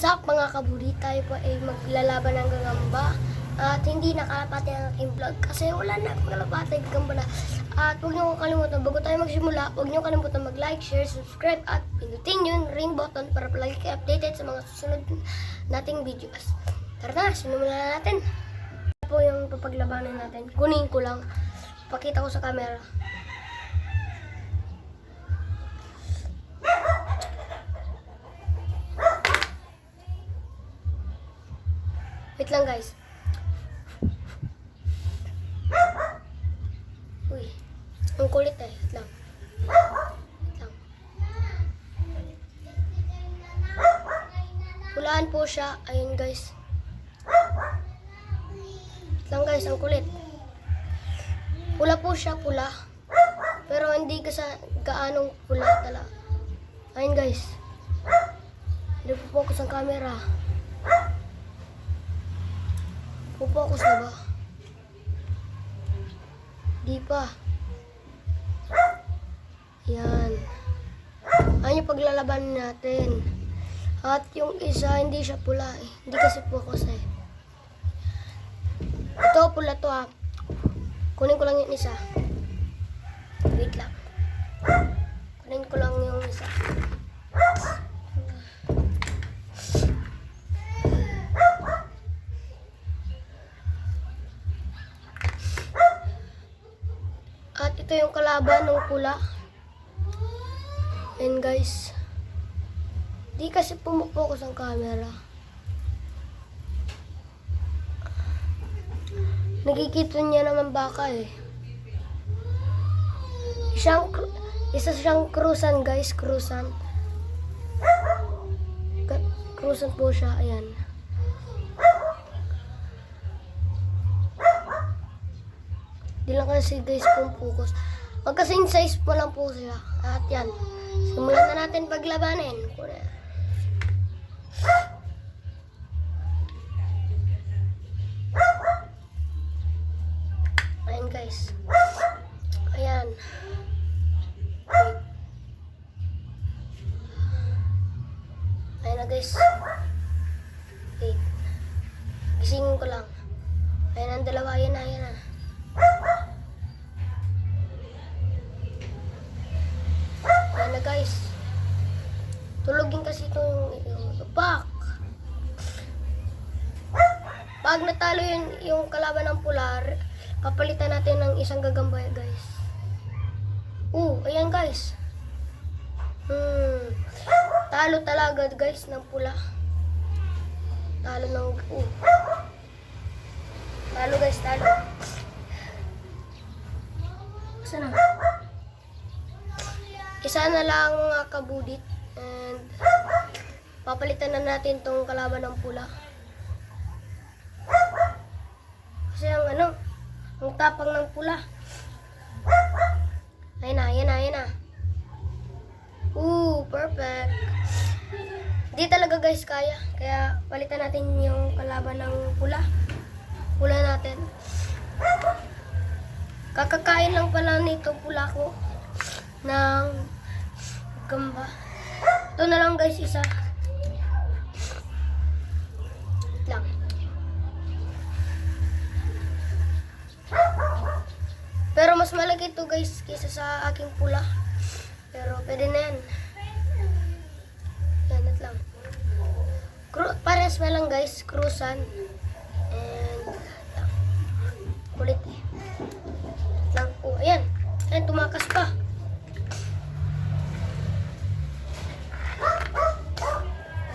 Sup mga kabudi, tayo po ay maglalaban ng gagamba at hindi nakalapati ang aking vlog kasi wala na akong kalapati gagamba na. At huwag niyo kalimutan, bago tayo magsimula, huwag niyo kalimutan mag-like, share, subscribe at pindutin yung ring button para palagi kayo updated sa mga susunod nating videos. Tara na, simulan natin. Ito po yung papaglabanan natin. Kunin ko lang, pakita ko sa camera. Wait lang guys. Uy, ang kulit eh. Wait lang. Wait lang. Pulaan po siya. Ayun guys. Wait lang guys, ang kulit. Pula po siya, pula. Pero hindi kasi gaanong pula talaga. Ayun guys. Hindi po focus ang camera. Pupokus na ba? Di pa. Yan. Ayan yung paglalaban natin. At yung isa, hindi siya pula eh. Hindi kasi focus eh. Ito, pula to ha. Kunin ko lang yung isa. Wait lang. Kunin ko lang yung isa. At ito yung kalaban ng pula. And guys, di kasi pumupokus ang camera. Nakikita niya naman baka eh. Isa siyang krusan guys, krusan. Krusan po siya, ayan. Di lang kasi guys kung focus. Magkasing size po lang po siya. At yan. Simulan na natin paglabanin. Ayan guys. Ayan. Wait. Ayan na guys. Wait. Gisingin ko lang. Ayan ang dalawa. Ayan na, ayan na. Ayan na guys. Tulogin kasi itong pak. Pag natalo yung kalaban ng pular, papalitan natin ng isang gagamba guys. Ayan guys. Talo talaga guys ng pula. Talo ng talo guys, talo. Sana. Isa na lang mga kabudit and papalitan na natin tong kalaban ng pula. Kasi ang tapang ng pula. Ayun na, ayan na, ayan na. Perfect. Di talaga guys kaya. Kaya palitan natin yung kalaban ng pula. Pula natin. Kakakain lang pala nito pula ko ng gamba. Ito na lang guys, isa. Lang. Pero mas malaki ito guys kaysa sa aking pula. Pero pwede na yan. Yan, at lang. Pares na lang guys, krusan. And lang. Kulit eh. Lang. Ayan. Ayan, tumakas pa.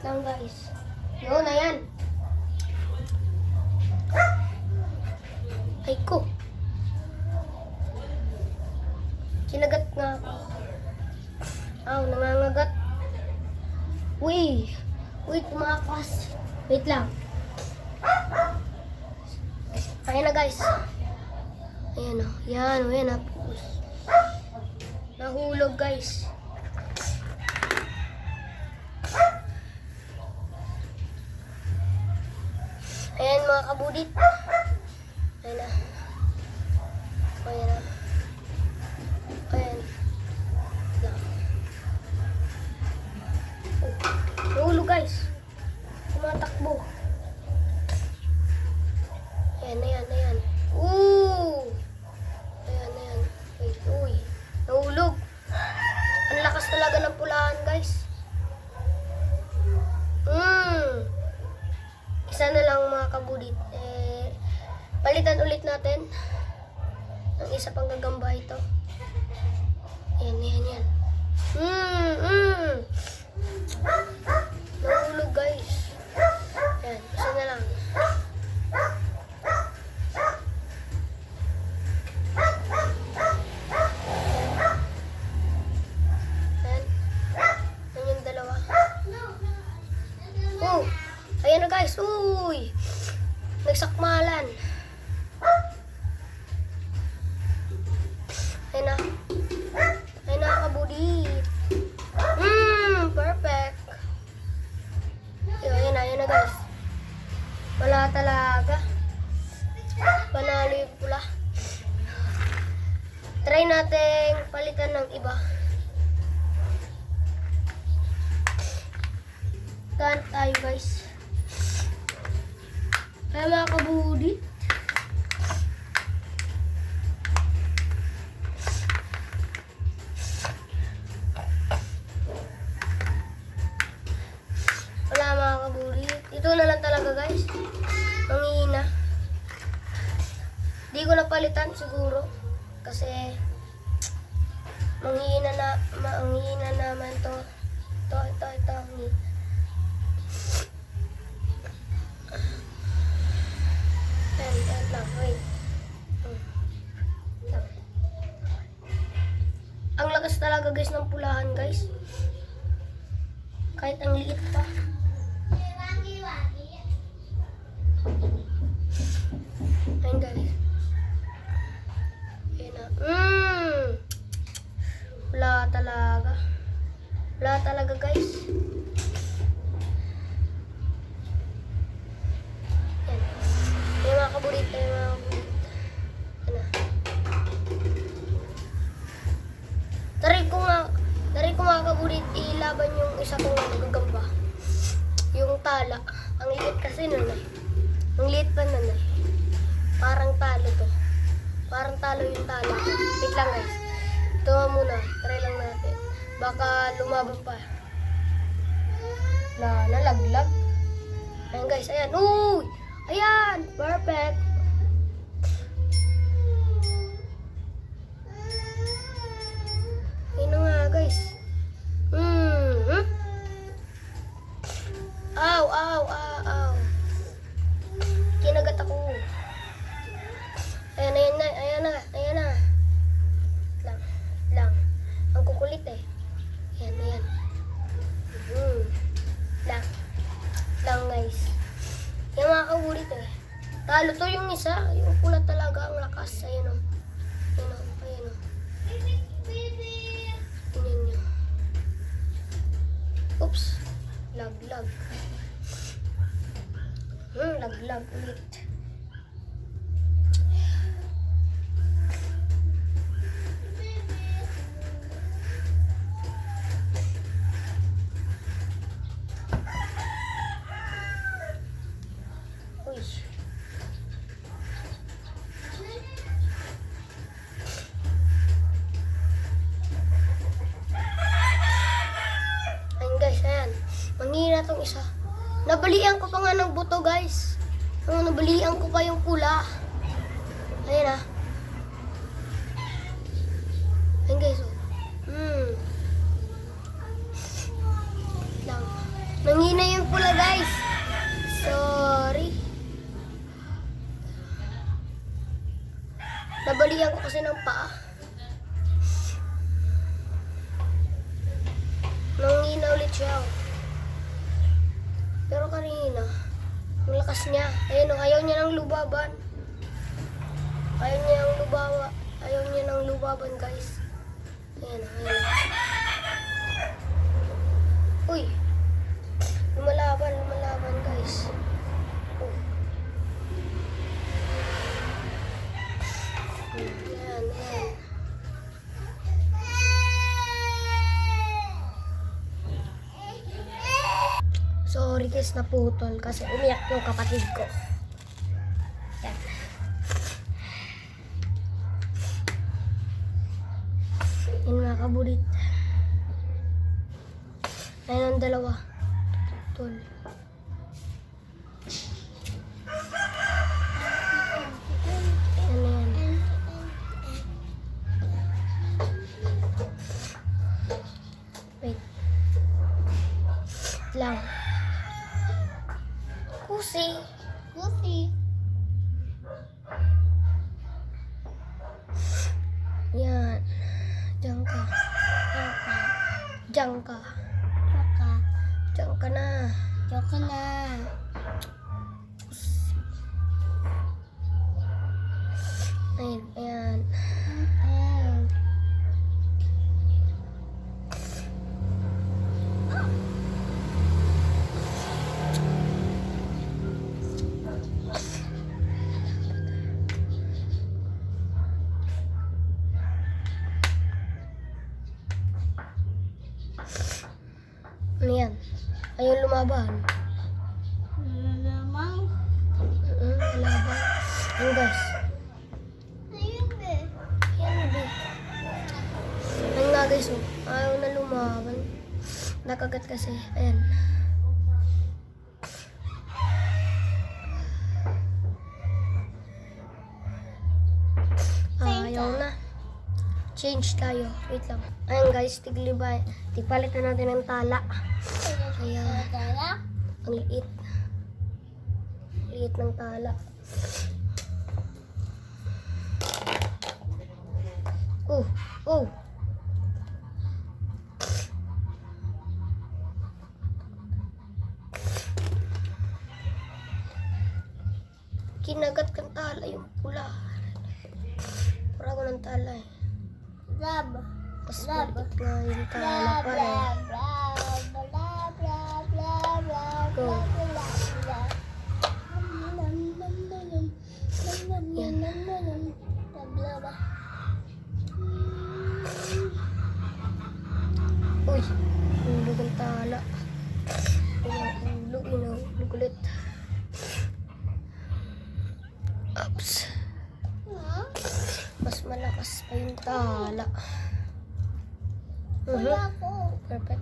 Lang guys. Yun na yan. Ay ko. Kinagat nga ako. Nangangagat. Uy, tumakas. Wait lang. Ayan na guys. Ayan o. Ayan na. Nahulog guys. Ayan mga kabudit. Ayan na. Ayan na. Ayan. Nahulog guys. Tumatakbo. Ayan. Ayan. Wait, uy. Nahulog. Ang lakas talaga ng pulahan, guys. Isa na lang mga kabudit. Palitan ulit natin. Ang isa pang gagamba ito. Ayan. Nahulog, guys. Ayan, isa na lang. Ayan yung dalawa. Oh, ayan na guys. Uy, nagsakmalan. Ayan na kabudit. Perfect. Ayan na guys. Wala talaga. Panalo yung pula. Try natin palitan ng iba. Gaan tayo guys. Kaya mga kabudit. Wala mga kabudit. Ito na lang talaga guys. Manghihina. Di ko napalitan siguro. Kasi manghihina naman to. Ito. Ayan lang, wait. Ang lakas talaga guys ng pulahan guys. Kahit ang liit pa. Ayan guys. Ayan na. Wala talaga guys. Ayan mga kaburit. Ayan na. Tari ko mga kaburit ilaban yung isa kong gagamba. Yung tala. Ang liit kasi nun eh. Ang liit pa nun eh. Parang talo to. Parang talo yung tala. Wait lang guys. Ito muna. Try lang natin. Baka lumaban pa. Nalaglag. Ayan guys. Ayan. Uy! Ayan! Perfect! Ayan na nga guys. Ow! Kinagat ako. Ayan na. Lang. Ang kukulit eh. Ayan. Lang guys. Yung mga kabulit eh. Talo to yung isa. Yung pula talaga ang lakas. Ayan o. Tingnan nyo. Oops. Lag. Lag ulit. Uy. Ayan guys, ayan. Manghina tong isa. Nabalian ko pa nga ng buto guys. Nabalian ko pa yung pula. Ayan ah. Ayan guys oh. Nanghina yung pula guys. Sorry. Nabalian ko kasi ng paa. Nanghina ulit siya. Pero kanina, ang lakas niya. Ayun, ayaw niya ng lubaban. Ayaw niya ng lubaban guys. Ayan. Uy. Lumalaban guys. Oh. Ayan. Sorry guys naputol kasi umiyak yung kapatid ko. Yan. Yan mga kabulit. Ayun ang dalawa. Putol. Yan na yan. Wait. Lang. Pusi. Yan. Diyan ka. Diyan ka. Diyan ka na. Ayun. Ayan. Ano yan? Ayun lumaban. Laban. Ayun guys. Ayun nga guys. Oh. Ayaw na lumaban. Nakagat kasi. Ayan. Ayaw na. Change tayo. Wait lang. Ayan guys, tigpalitan natin ng tala. Ayan. Ang liit. Liit ng tala. Oh. Kinagat kang tala yung pula. Pura ko ng tala eh. Mas maliit nga yung tala pa eh. Go. Yan. Uy, hulog ang tala. Hulog ulit. Oops. Mas malakas pa yung tala. Perfect.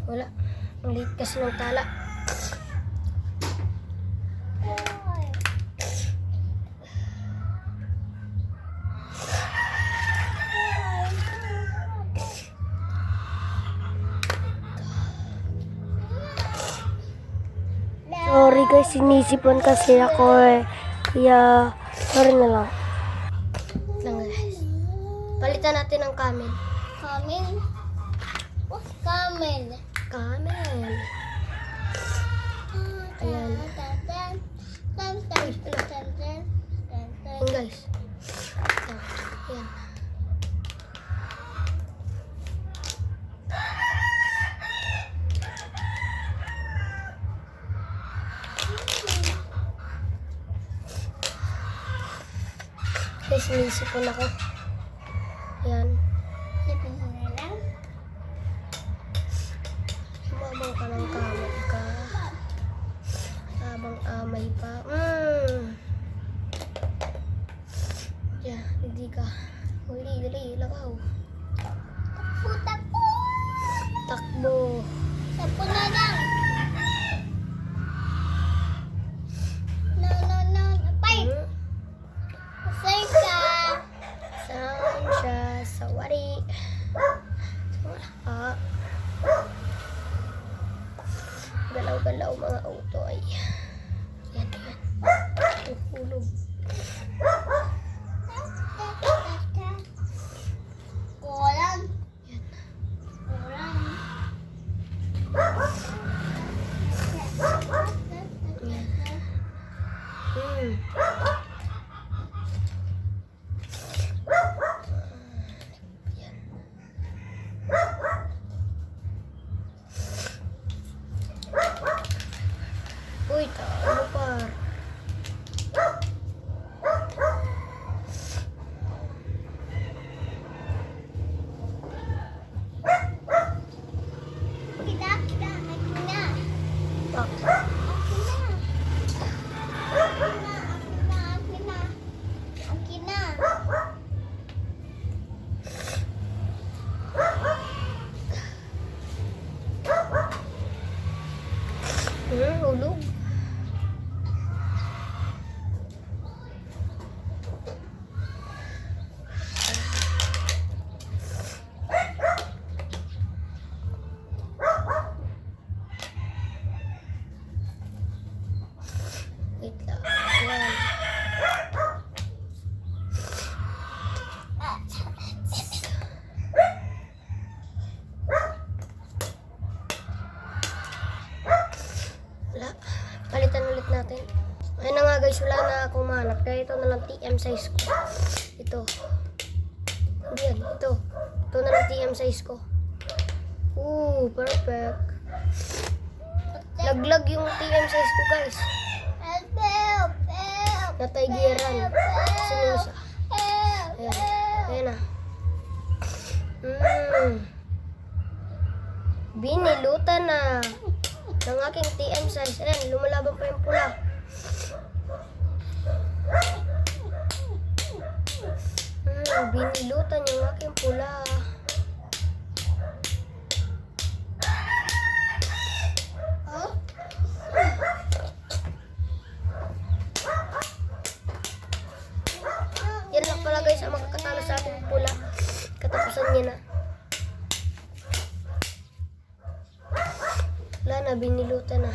Wala. Ang liit kasi ng tala. Sorry guys, sinisipon kasi ako eh. Kaya, sorry na lang. Guys. Palitan natin ang camel. What's camel? Camel. Ayan. Ayan guys. Ayan. Guys, sinisipon ako. Ayan. Sumabang ka ng camel ka. Habang amay pa. Yeah, hindi ka. Dali, lakaw. Takbo. Takbo na lang. No. Pay! Saan ka? Saan siya? Sawari. Galaw-galaw mga auto ay. Yan. Hulog. Kulang. Yan. Uy, tao par. guys, wala na akong mahanap. Kaya ito na lang TM size ko. Ito. Hindi yan. Ito. Ito na lang TM size ko. Ooh, perfect. Laglag yung TM size ko guys. Nataygiran. Sinusa. Ayan. Ayan na. Binilutan na ng aking TM size. Ayan, lumalaban pa yung pula. Binilutan yung aking pula. Yan lang pala guys ang makakatalo sa ating pula. Katapusan niya na. Wala na, binilutan na.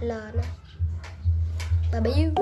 Wala na. Bye-bye.